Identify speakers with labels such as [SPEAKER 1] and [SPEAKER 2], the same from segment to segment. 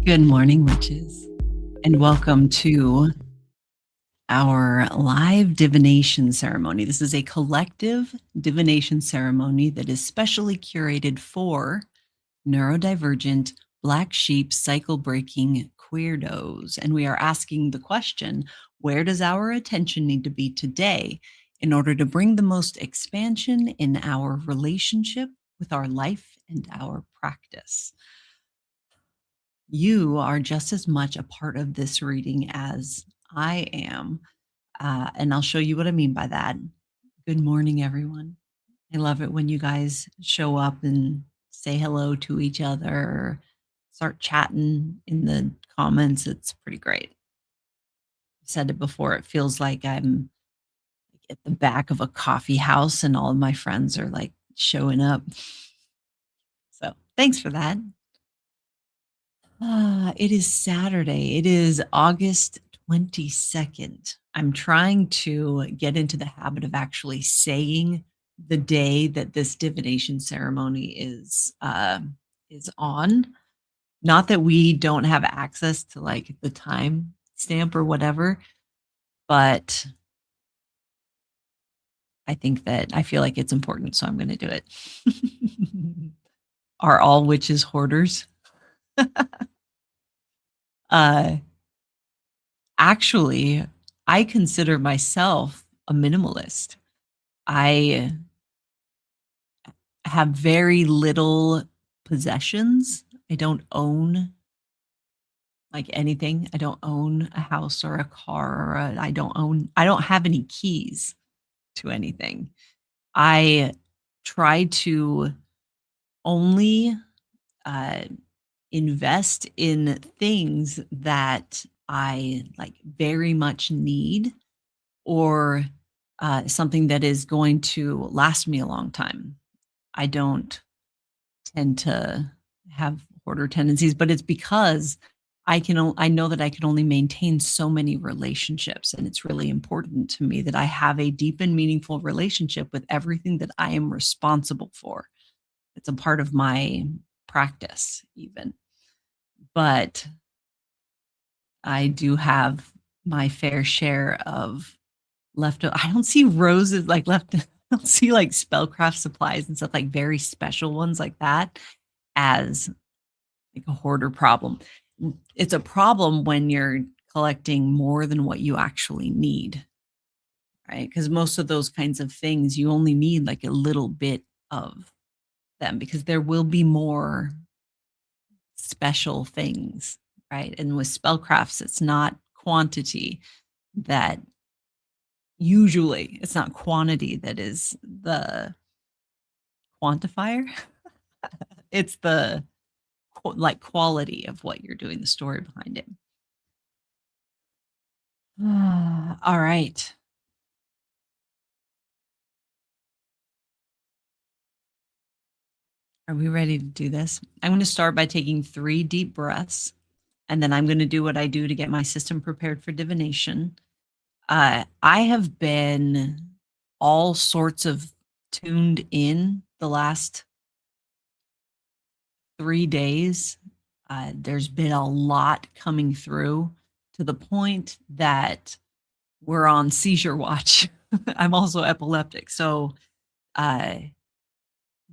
[SPEAKER 1] Good morning, witches, and welcome to our live divination ceremony. This is a collective divination ceremony that is specially curated for neurodivergent, black sheep, cycle breaking queerdos. And we are asking the question, where does our attention need to be today in order to bring the most expansion in our relationship with our life and our practice? You are just as much a part of this reading as I am. And I'll show you what I mean by that. Good morning, everyone. I love it when you guys show up and say hello to each other, or start chatting in the comments. It's pretty great. I've said it before, it feels like I'm at the back of a coffee house and all of my friends are like showing up. So thanks for that. It is Saturday. It is August 22nd. I'm trying to get into the habit of actually saying the day that this divination ceremony is on. Not that we don't have access to like the time stamp or whatever, but I think that I feel like it's important, so I'm going to do it. Are all witches hoarders? uh Actually, I consider myself a minimalist. I have very little possessions. I don't own like anything. I don't own a house or a car, or I don't have any keys to anything. I try to only uh, invest in things that I like very much need, or something that is going to last me a long time. I don't tend to have hoarder tendencies, but it's because I know that I can only maintain so many relationships, and it's really important to me that I have a deep and meaningful relationship with everything that I am responsible for. It's a part of my practice even. But I do have my fair share of I don't see roses like left I don't see like spellcraft supplies and stuff, like very special ones like that, as like a hoarder problem. It's a problem when you're collecting more than what you actually need, right? Because most of those kinds of things, you only need like a little bit of them, because there will be more special things, right? And with spellcrafts, it's not quantity that usually, it's not quantity that is the quantifier. It's the like quality of what you're doing, the story behind it. All right. Are we ready to do this? I'm going to start by taking 3 deep breaths, and then I'm going to do what I do to get my system prepared for divination. I have been all sorts of tuned in the last 3 days. There's been a lot coming through, to the point that we're on seizure watch. I'm also epileptic. So uh,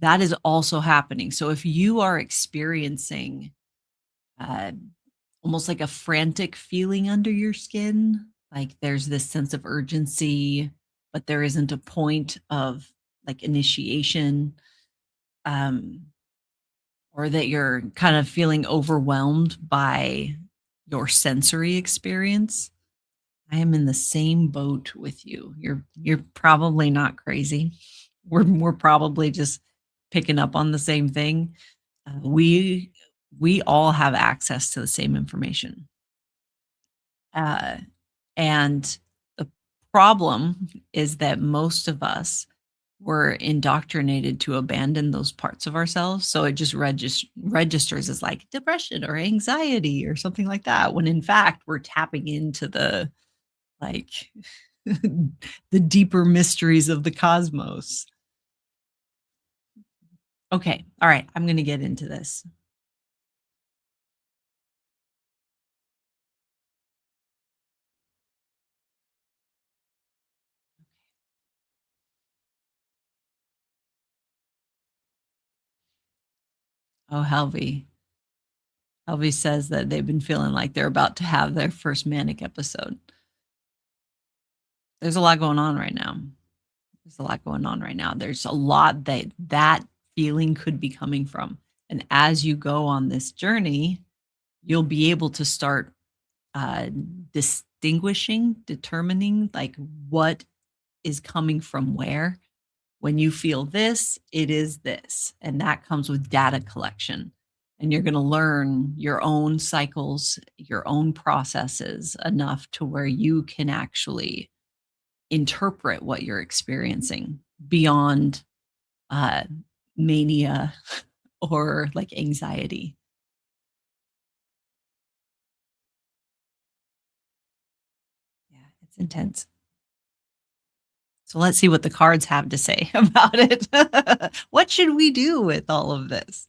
[SPEAKER 1] that is also happening. So if you are experiencing uh, almost like a frantic feeling under your skin, like there's this sense of urgency, but there isn't a point of like initiation, um, or that you're kind of feeling overwhelmed by your sensory experience, I am in the same boat with you. You're probably not crazy. We're probably just picking up on the same thing. We all have access to the same information. Uh, and the problem is that most of us were indoctrinated to abandon those parts of ourselves. So it just registers as like depression or anxiety or something like that, when in fact we're tapping into the like the deeper mysteries of the cosmos. Okay. All right. I'm going to get into this. Oh, Helvey says that they've been feeling like they're about to have their first manic episode. There's a lot going on right now. There's a lot going on right now. There's a lot that feeling could be coming from. And as you go on this journey, you'll be able to start uh, distinguishing, determining like what is coming from where. When you feel this, it is this. And that comes with data collection. And you're going to learn your own cycles, your own processes enough to where you can actually interpret what you're experiencing beyond uh, mania or like anxiety. Yeah, it's intense. So let's see what the cards have to say about it. What should we do with all of this?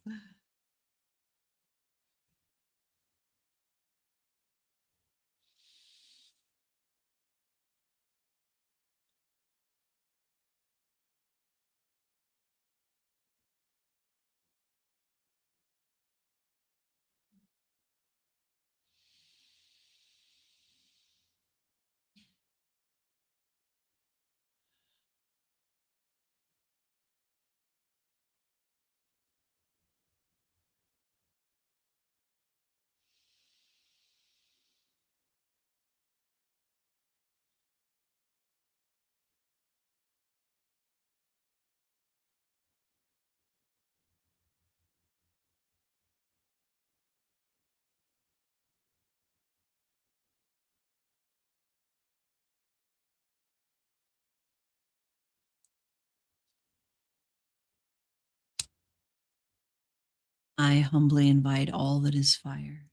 [SPEAKER 1] I humbly invite all that is fire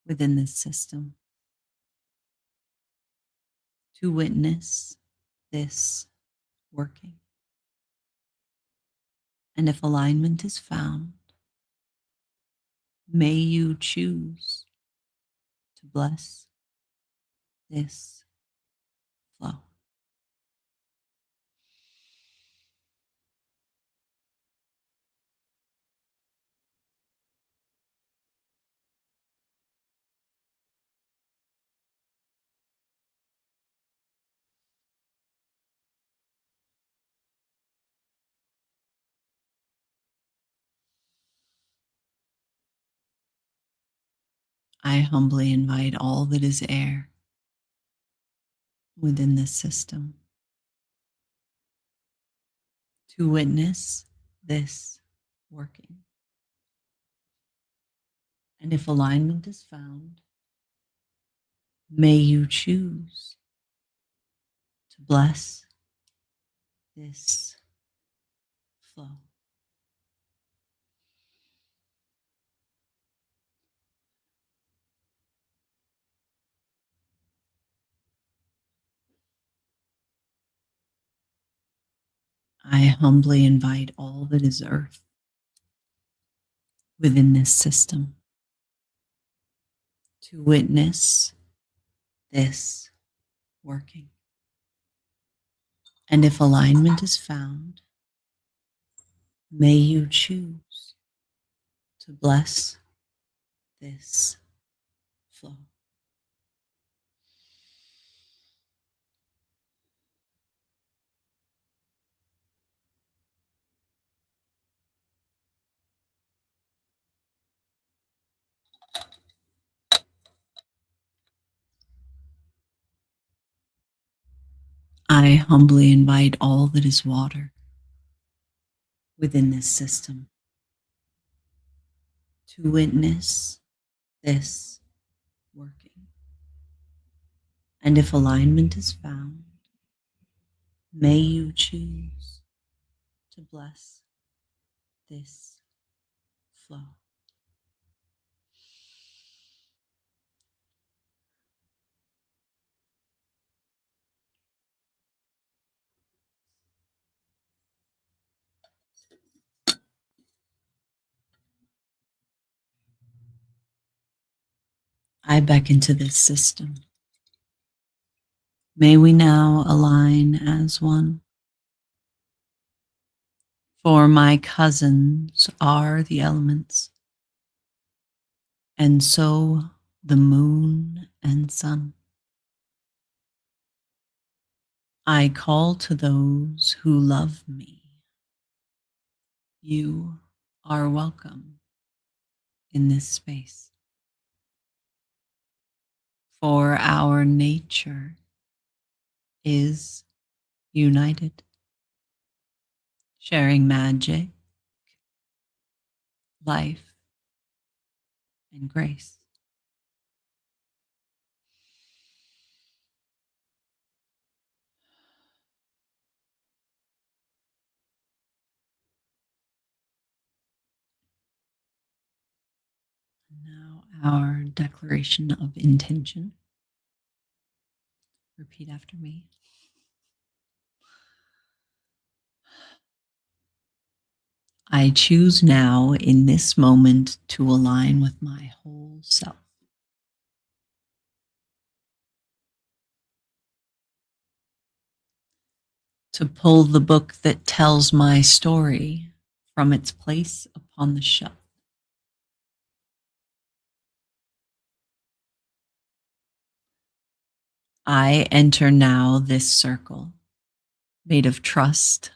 [SPEAKER 1] within this system to witness this working. And if alignment is found, may you choose to bless this flow. I humbly invite all that is air within this system to witness this working. And if alignment is found, may you choose to bless this flow. I humbly invite all that is earth within this system to witness this working. And if alignment is found, may you choose to bless this flow. I humbly invite all that is water within this system to witness this working. And if alignment is found, may you choose to bless this flow. I beckon to this system. May we now align as one, For my cousins are the elements, and so the moon and sun. I call to those who love me. You are welcome in this space. For our nature is united, sharing magic, life, and grace. Now, our declaration of intention. Repeat after me. I choose now in this moment to align with my whole self. To pull the book that tells my story from its place upon the shelf. I enter now this circle made of trust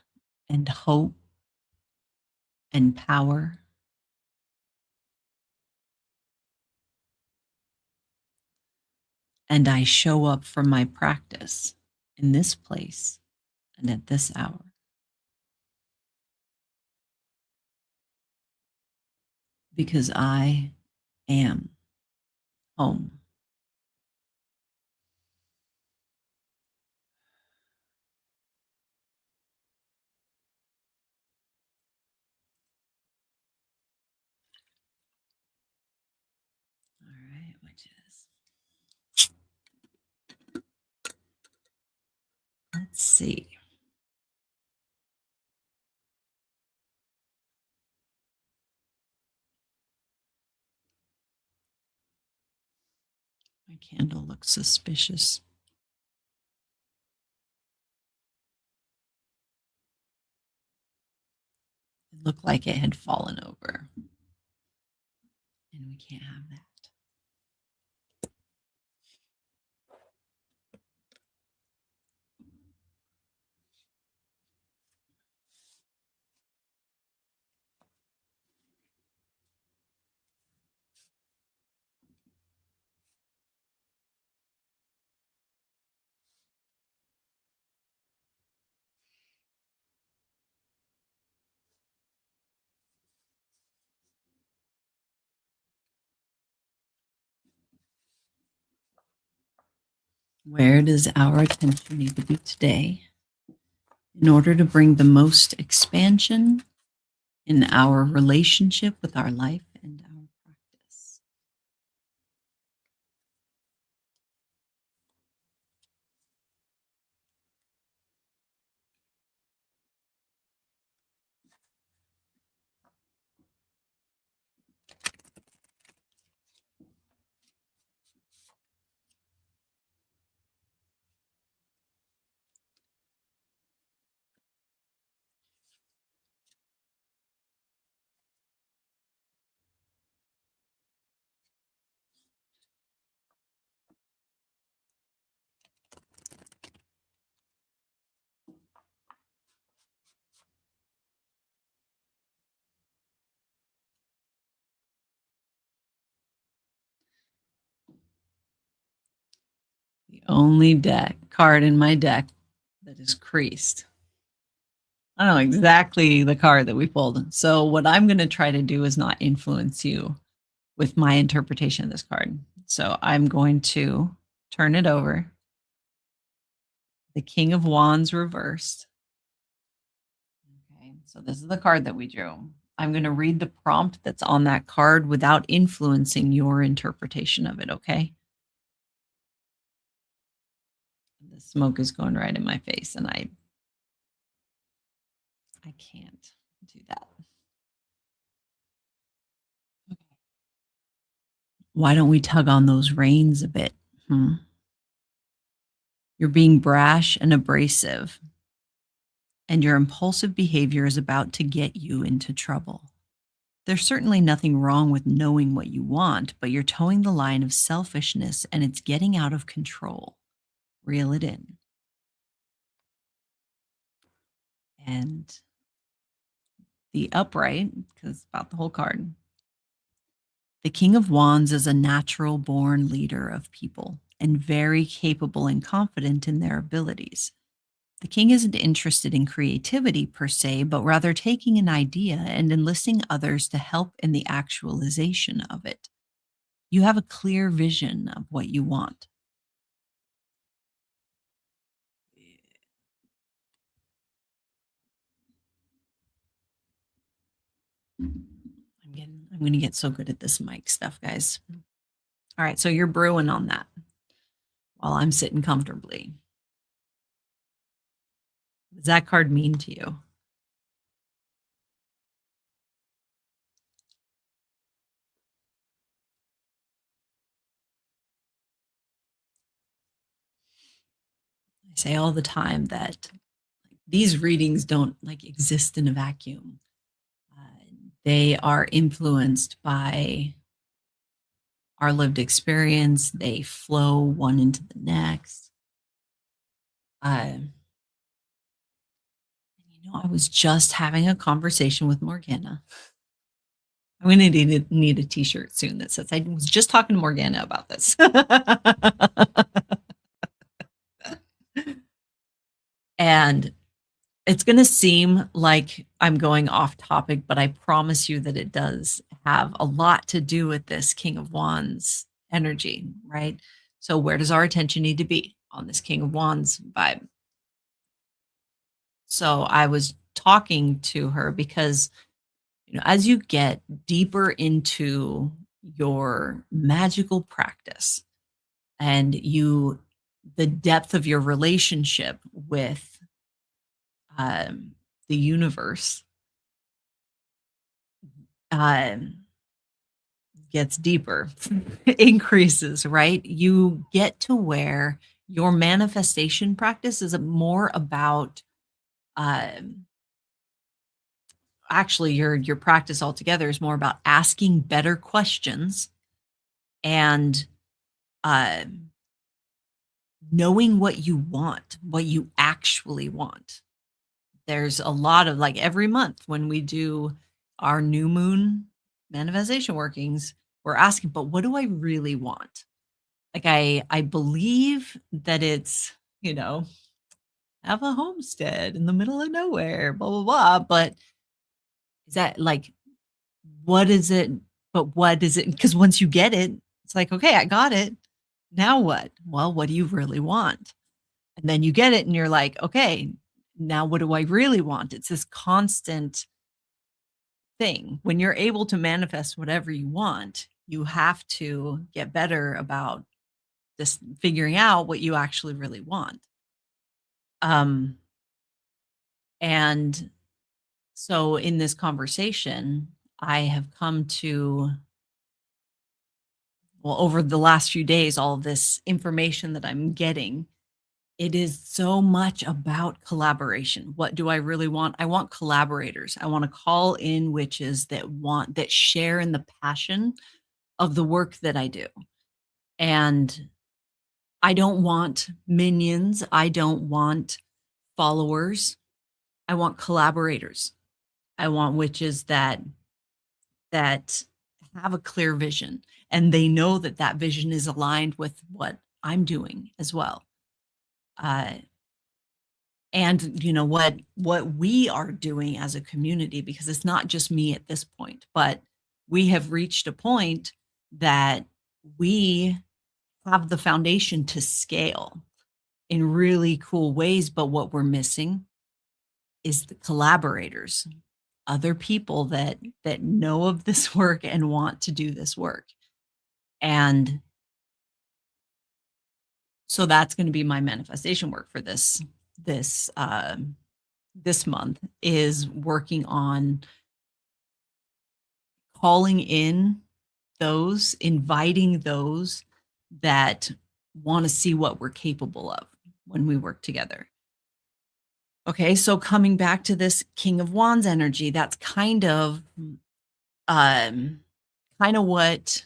[SPEAKER 1] and hope and power. And I show up for my practice in this place and at this hour. Because I am home. All right, witches. Let's see. My candle looks suspicious. It looked like it had fallen over. And we can't have that. Where does our attention need to be today in order to bring the most expansion in our relationship with our life and our practice? The only card in my deck that is creased. I don't know exactly the card that we pulled. So what I'm going to try to do is not influence you with my interpretation of this card. So I'm going to turn it over. The King of Wands reversed. Okay, so this is the card that we drew. I'm going to read the prompt that's on that card without influencing your interpretation of it, okay? The smoke is going right in my face, and I can't do that. Okay. Why don't we tug on those reins a bit? You're being brash and abrasive. and your impulsive behavior is about to get you into trouble. There's certainly nothing wrong with knowing what you want, but you're towing the line of selfishness and it's getting out of control. Reel it in. And the upright, because it's about the whole card, the King of Wands is a natural born leader of people and very capable and confident in their abilities. The king isn't interested in creativity per se, but rather taking an idea and enlisting others to help in the actualization of it. You have a clear vision of what you want. I'm going to get so good at this mic stuff, guys. All right, so you're brewing on that while I'm sitting comfortably. What does that card mean to you? I say all the time that these readings don't like exist in a vacuum. They are influenced by our lived experience. They flow one into the next. Uh, I was just having a conversation with Morgana. I'm going to need a t-shirt soon that says, I was just talking to Morgana about this. And it's going to seem like I'm going off topic, but I promise you that it does have a lot to do with this King of Wands energy, right? So where does our attention need to be on this King of Wands vibe? So I was talking to her because, as you get deeper into your magical practice and the depth of your relationship with the universe um, gets deeper, increases, right? You get to where your manifestation practice is more about um, actually your practice altogether is more about asking better questions and um, knowing what you want, what you actually want. There's a lot of like every month when we do our new moon manifestation workings, we're asking, but what do I really want? Like I believe that it's, have a homestead in the middle of nowhere, blah blah blah. But is that like what is it? But what is it? Because once you get it, it's like, okay, I got it. Now what? Well, what do you really want? And then you get it and you're like, okay, now what do I really want? It's this constant thing. When you're able to manifest whatever you want, you have to get better about just figuring out what you actually really want. Um, and so in this conversation, I have come to, well, over the last few days, all of this information that I'm getting, it is so much about collaboration. What do I really want? I want collaborators. I want to call in witches that share in the passion of the work that I do. And I don't want minions. I don't want followers. I want collaborators. I want witches that have a clear vision and they know that that vision is aligned with what I'm doing as well. Uh, and what we are doing as a community, because it's not just me at this point, but we have reached a point that we have the foundation to scale in really cool ways. But what we're missing is the collaborators, other people that know of this work and want to do this work. And so that's going to be my manifestation work for this month, is working on calling in those, inviting those that want to see what we're capable of when we work together. Okay, so coming back to this King of Wands energy, that's um kind of what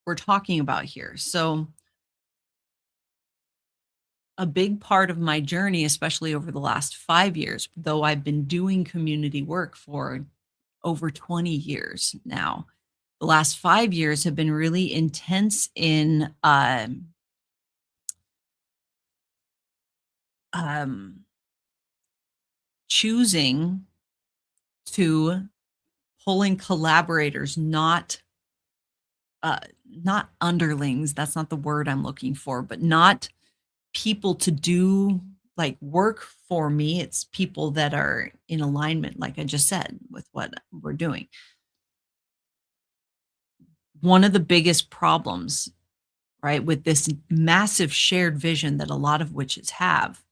[SPEAKER 1] we're talking about here. So a big part of my journey, especially over the last 5 years, though I've been doing community work for over 20 years now. The last 5 years have been really intense in um choosing to pull in collaborators, uh not underlings, that's not the word I'm looking for, but not people to do like work for me. It's people that are in alignment, like I just said, with what we're doing. One of the biggest problems, right, with this massive shared vision that a lot of witches have,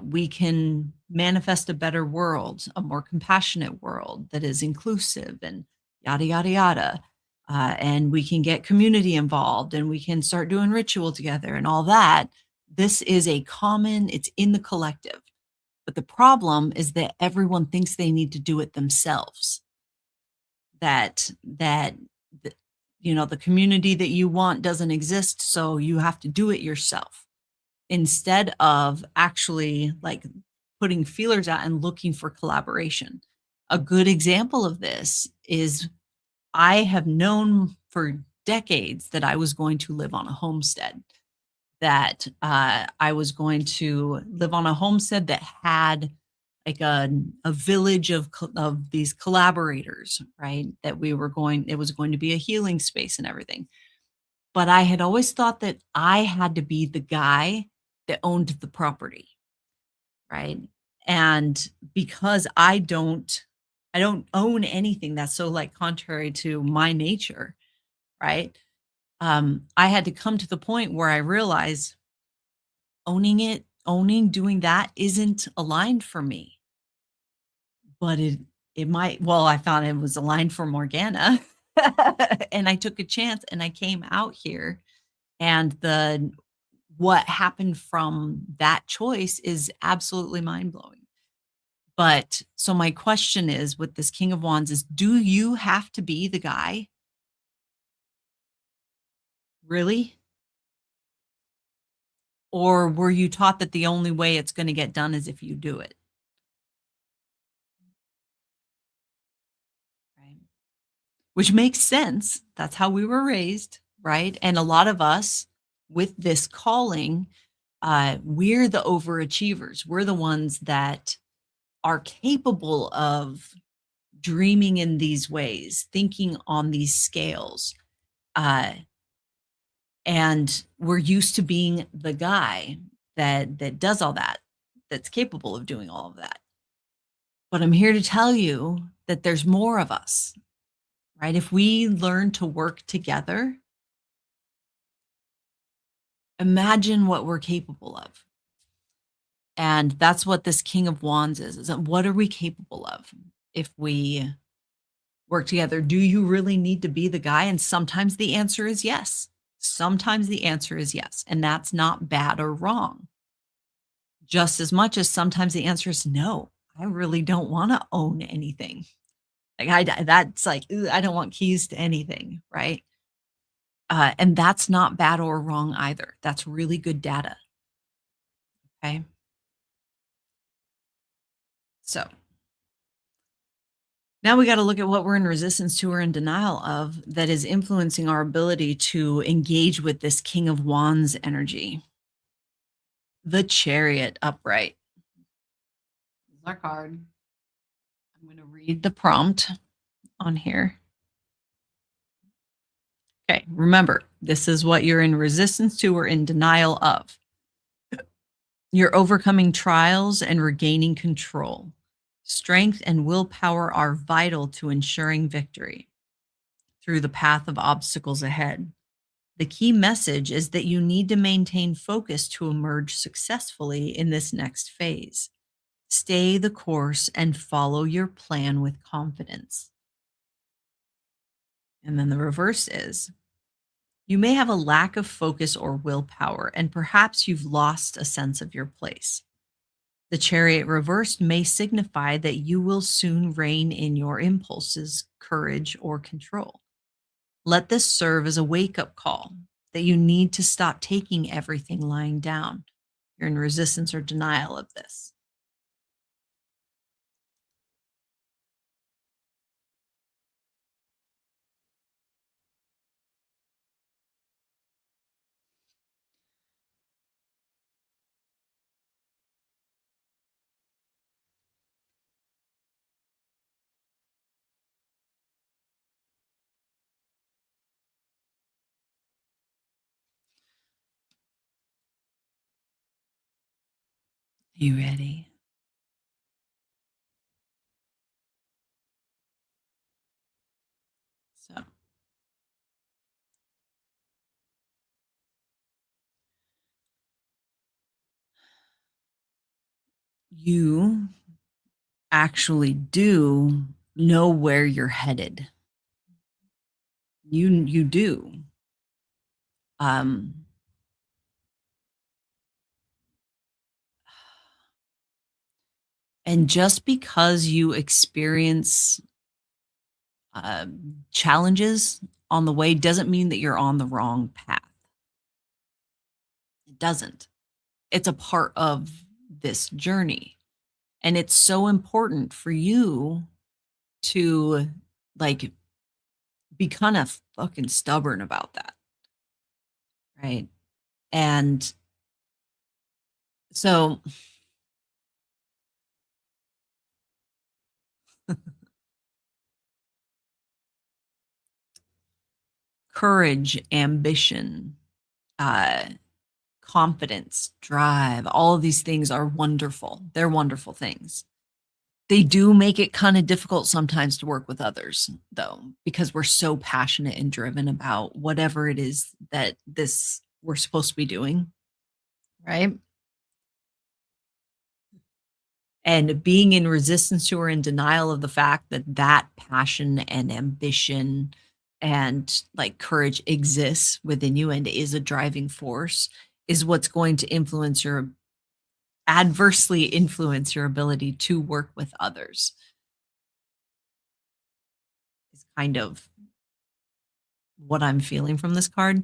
[SPEAKER 1] we can manifest a better world, a more compassionate world that is inclusive and yada yada yada. And we can get community involved and we can start doing ritual together and all that. This is a common, it's in the collective. But the problem is that everyone thinks they need to do it themselves. That the, the community that you want doesn't exist, so you have to do it yourself instead of actually like putting feelers out and looking for collaboration. A good example of this is I have known for decades that I was going to live on a homestead, that I was going to live on a homestead that had like a village of these collaborators, right? That it was going to be a healing space and everything. But I had always thought that I had to be the guy that owned the property, right? And because I don't own anything, that's so like contrary to my nature, right? I had to come to the point where I realized doing that isn't aligned for me. But it might, well, I found it was aligned for Morgana. And I took a chance and I came out here, and the what happened from that choice is absolutely mind-blowing. But so my question is with this King of Wands is, do you have to be the guy? Really? Or were you taught that the only way it's gonna get done is if you do it? Right? Which makes sense. That's how we were raised, right? And a lot of us with this calling, we're the overachievers. We're the ones that are capable of dreaming in these ways, thinking on these scales. Uh, and we're used to being the guy that does all that, that's capable of doing all of that. But I'm here to tell you that there's more of us, right? If we learn to work together, imagine what we're capable of. And that's what this King of Wands is that what are we capable of if we work together? Do you really need to be the guy? And sometimes the answer is yes. Sometimes the answer is yes. And that's not bad or wrong. Just as much as sometimes the answer is no. I really don't want to own anything. That's like, I don't want keys to anything, right? And that's not bad or wrong either. That's really good data. Okay. So now we got to look at what we're in resistance to or in denial of that is influencing our ability to engage with this King of Wands energy. The Chariot upright. This is our card. I'm going to read the prompt on here. Okay, remember, this is what you're in resistance to or in denial of. You're overcoming trials and regaining control. Strength and willpower are vital to ensuring victory through the path of obstacles ahead. The key message is that you need to maintain focus to emerge successfully in this next phase. Stay the course and follow your plan with confidence. And then the reverse is, you may have a lack of focus or willpower, and perhaps you've lost a sense of your place. The chariot reversed may signify that you will soon rein in your impulses, courage, or control. Let this serve as a wake up call that you need to stop taking everything lying down. You're in resistance or denial of this. You ready? So, you actually do know where you're headed. You do. Um, and just because you experience challenges on the way doesn't mean that you're on the wrong path. It doesn't. It's a part of this journey. And it's so important for you to like be kind of fucking stubborn about that. Right. And so courage, ambition, uh, confidence, drive, all of these things are wonderful. They're wonderful things. They do make it kind of difficult sometimes to work with others, though, because we're so passionate and driven about whatever it is that this we're supposed to be doing, right? And being in resistance to or in denial of the fact that that passion and ambition and like courage exists within you and is a driving force is what's going to adversely influence your ability to work with others is kind of what I'm feeling from this card.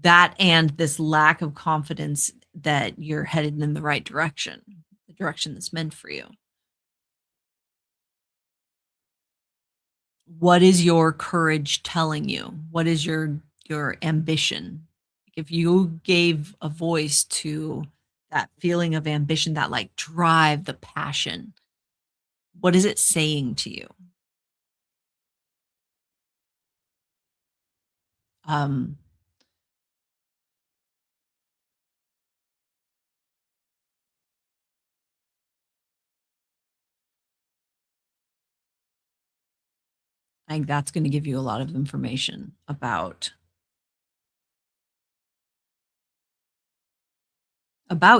[SPEAKER 1] That and this lack of confidence that you're headed in the right direction, the direction that's meant for you. What is your courage telling you? What is your ambition? If you gave a voice to that feeling of ambition, that like drive, the passion, what is it saying to you? Um, I think that's going to give you a lot of information about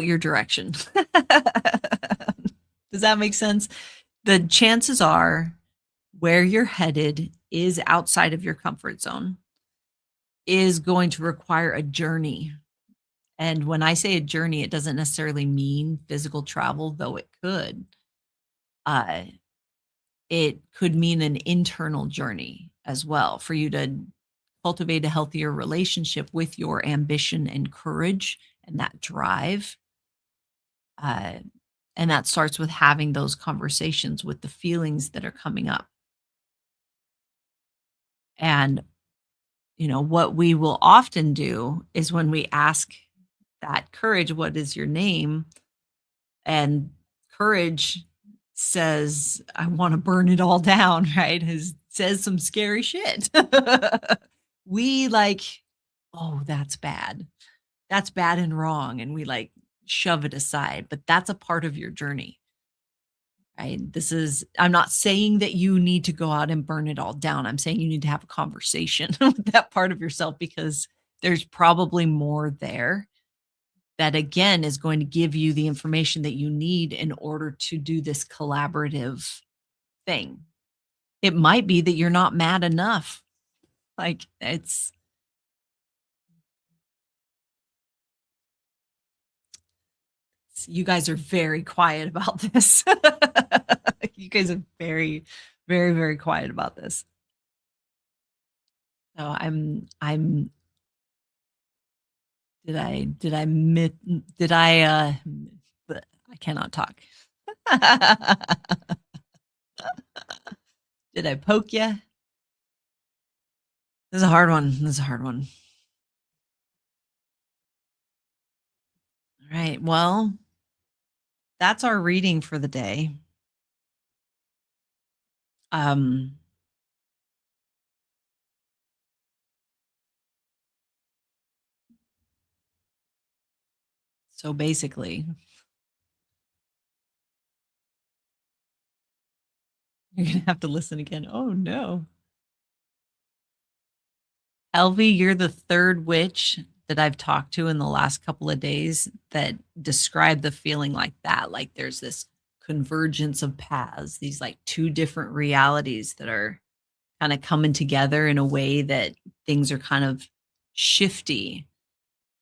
[SPEAKER 1] your direction. Does that make sense? The chances are where you're headed is outside of your comfort zone, is going to require a journey. And when I say a journey, it doesn't necessarily mean physical travel, though it could. Uh, it could mean an internal journey as well for you to cultivate a healthier relationship with your ambition and courage and that drive. Uh, and that starts with having those conversations with the feelings that are coming up. And what we will often do is when we ask that courage, "What is your name?" and courage says, "I wanna burn it all down," right? Says some scary shit. We like, "Oh, that's bad. That's bad and wrong," and we, like, shove it aside, but that's a part of your journey, right? I'm not saying that you need to go out and burn it all down. I'm saying you need to have a conversation with that part of yourself because there's probably more there that again is going to give you the information that you need in order to do this collaborative thing. It might be that you're not mad enough. Like You guys are very quiet about this. You guys are very, very, very quiet about this. So did bleh, I cannot talk. Did I poke you? This is a hard one. This is a hard one. All right. Well, that's our reading for the day. Um, so basically, you're gonna have to listen again. Oh no. Elvie, you're the third witch that I've talked to in the last couple of days that describe the feeling like that. Like there's this convergence of paths, these like two different realities that are kind of coming together in a way that things are kind of shifty.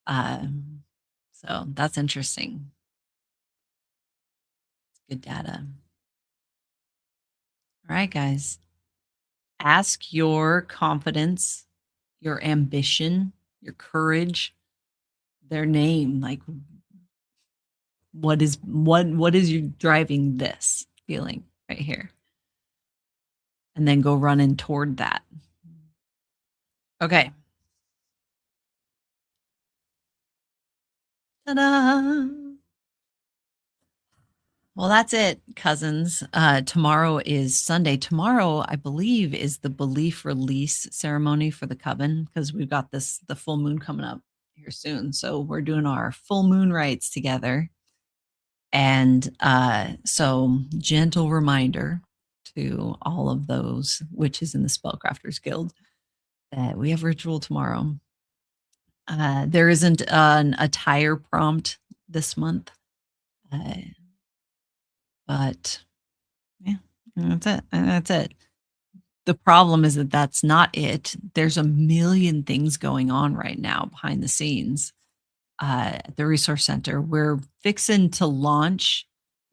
[SPEAKER 1] So that's interesting. Good data. All right, guys. Ask your confidence, your ambition, your courage, their name. Like what is you driving this feeling right here? And then go running toward that. Okay. Ta-da! Well, that's it, cousins. Tomorrow is Sunday. Tomorrow, I believe, is the belief release ceremony for the coven because we've got the full moon coming up here soon. So we're doing our full moon rites together. And so, gentle reminder to all of those witches in the Spellcrafters Guild that we have ritual tomorrow. There isn't an attire prompt this month, uh, but yeah, that's it. That's it. The problem is that that's not it. There's a million things going on right now behind the scenes at the Resource Center. We're fixing to launch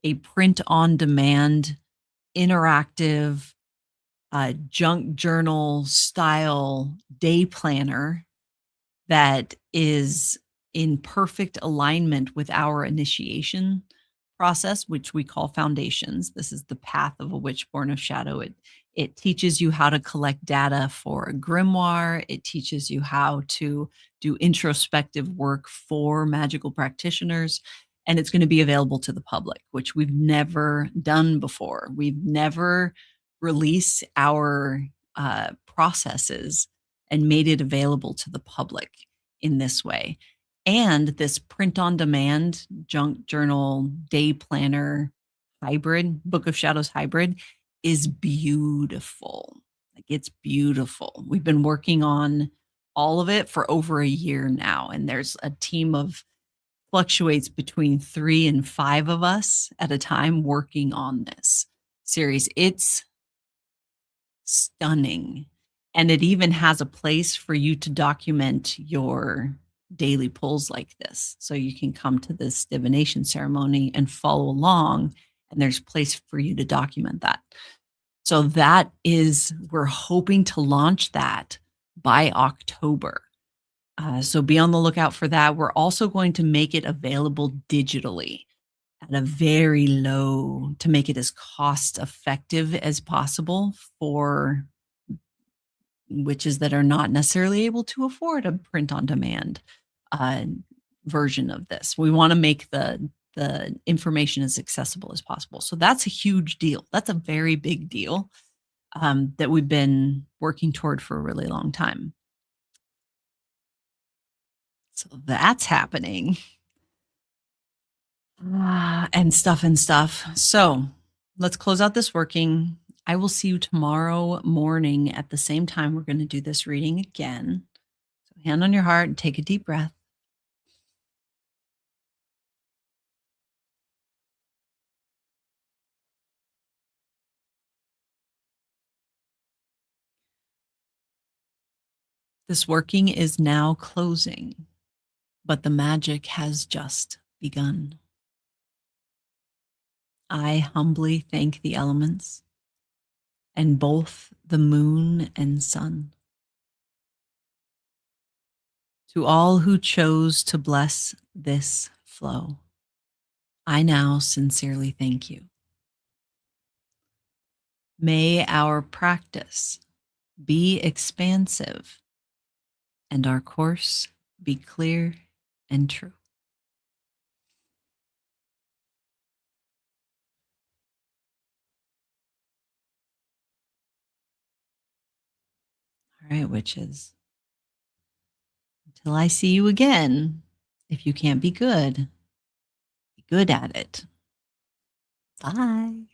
[SPEAKER 1] a print on demand interactive junk journal style day planner that is in perfect alignment with our initiation process, which we call foundations. This is the path of a witch born of shadow. It teaches you how to collect data for a grimoire. It teaches you how to do introspective work for magical practitioners. And it's going to be available to the public, which we've never done before. We've never released our processes and made it available to the public in this way. And this print on demand junk journal day planner hybrid, Book of Shadows hybrid, is beautiful. Like it's beautiful. We've been working on all of it for over a year now. And there's a team of fluctuates between 3 and 5 of us at a time working on this series. It's stunning. And it even has a place for you to document your daily pulls like this. So you can come to this divination ceremony and follow along, and there's place for you to document that. So that is, we're hoping to launch that by October. So be on the lookout for that. We're also going to make it available digitally at a very low to make it as cost effective as possible for witches that are not necessarily able to afford a print on demand uh, version of this. We want to make the information as accessible as possible. So that's a huge deal. That's a very big deal that we've been working toward for a really long time. So that's happening. And stuff and stuff. So let's close out this working. I will see you tomorrow morning at the same time. We're going to do this reading again. So hand on your heart and take a deep breath. This working is now closing, but the magic has just begun. I humbly thank the elements and both the moon and sun. To all who chose to bless this flow, I now sincerely thank you. May our practice be expansive and our course be clear and true. All right, witches. Until I see you again, if you can't be good at it. Bye.